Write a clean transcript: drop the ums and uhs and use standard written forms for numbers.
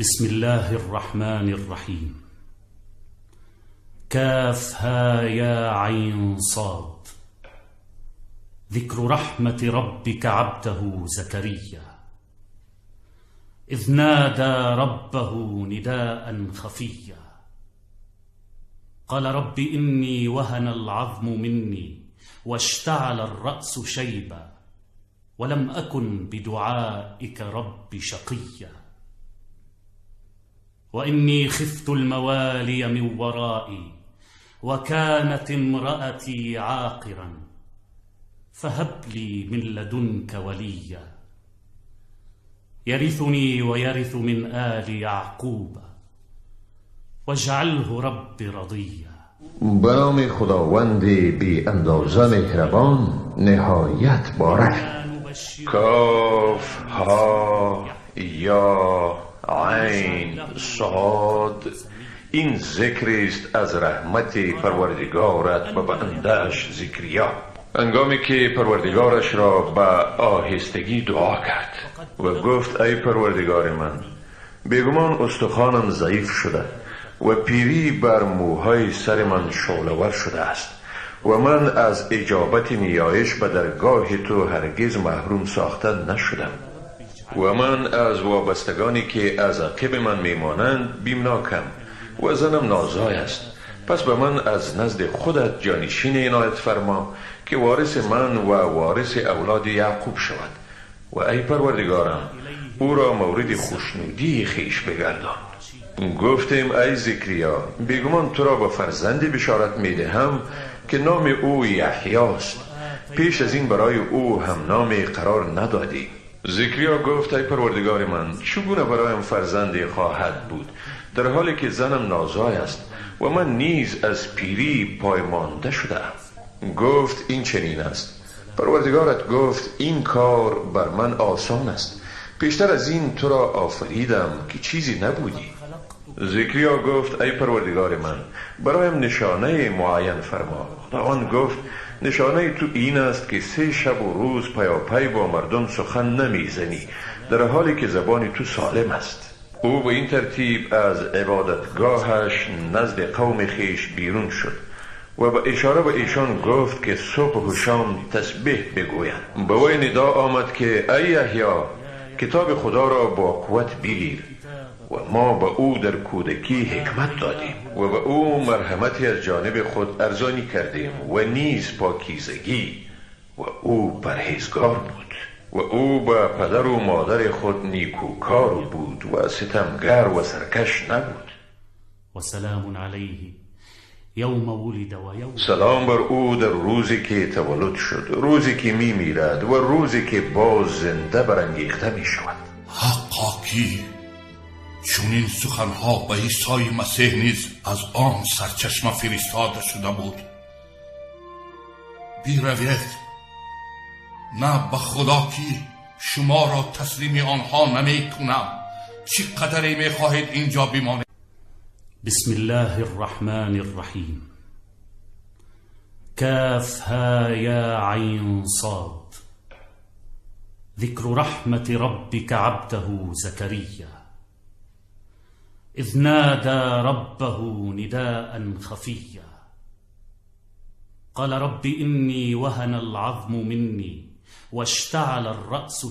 بسم الله الرحمن الرحيم. كافها يا عين صاد. ذكر رحمة ربك عبده زكريا إذ نادى ربه نداء خفيا قال رب إني وهن العظم مني واشتعل الرأس شيبا ولم أكن بدعائك رب شقيا وإني خفت الموالي من ورائي وكانت امرأتي عاقرا فهب لي من لدنك وليا يرثني ويرث من آل يعقوب واجعله رب رضيا. به نام خداوند بی اندازه مهربان نهایت بارک. کاف ها یا عین صاد. این ذکر است از رحمت پروردگارت به بنده‌اش زکریا هنگامی که پروردگارش را به آهستگی دعا کرد و گفت ای پروردگار من، بیگمان استخوانم ضعیف شده و پیری بر موهای سر من شعله‌ور شده است و من از اجابت نیایش به درگاه تو هرگز محروم ساخته نشدم و من از وابستگانی که از عقب من میمانند بیمناکم و زنم نازای است. پس به من از نزد خودت جانشین عنایت فرما که وارث من و وارث اولاد یعقوب شود و ای پروردگارم او را مورد خوشنودی خیش بگردان. گفتیم ای زکریا، بیگمان تو را به فرزندی بشارت میدهم که نام او یحیی است. پیش از این برای او هم نامی قرار ندادی. زکریا گفت ای پروردگار من، چگونه برایم فرزندی خواهد بود در حالی که زنم نازای است و من نیز از پیری پایمانده شدم. گفت این چنین است، پروردگارت گفت این کار بر من آسان است، پیشتر از این تو را آفریدم که چیزی نبودی. زکریا گفت ای پروردگار من، برایم نشانه معین فرما. خداوند گفت نشانه تو این است که 3 شب و روز پیاپی با مردم سخن نمیزنی در حالی که زبان تو سالم است. او به این ترتیب از عبادتگاهش نزد قوم خیش بیرون شد و به اشاره به ایشان گفت که صبح و شام تسبیح بگویند. به وی ندا آمد که ای یحیی، کتاب خدا را با قوت بگیر و ما به او در کودکی حکمت دادیم و به او مرحمتی از جانب خود ارزانی کردیم و نیز پاکیزگی و او پرهیزگار بود و او به پدر و مادر خود نیکوکار بود و ستمگر و سرکش نبود. و سلام علیه یوم ولد و یوم. سلام بر او در روزی که تولد شد، روزی که می میرد و روزی که باز زنده برانگیخته می شود. حقا کی چون این سخنها به عیسی مسیح نیز از آن سرچشمه فرستاده شده بود. بیروید، نه به خدا که شما را تسلیم آنها نمی کنم. چقدر می خواهید اینجا بمانید؟ بسم الله الرحمن الرحیم. کافها یا عین صاد. ذکر رحمت ربک عبده زکریا إذ نادى ربه نداء خفيا قال رب إني وهن العظم مني واشتعل الرأس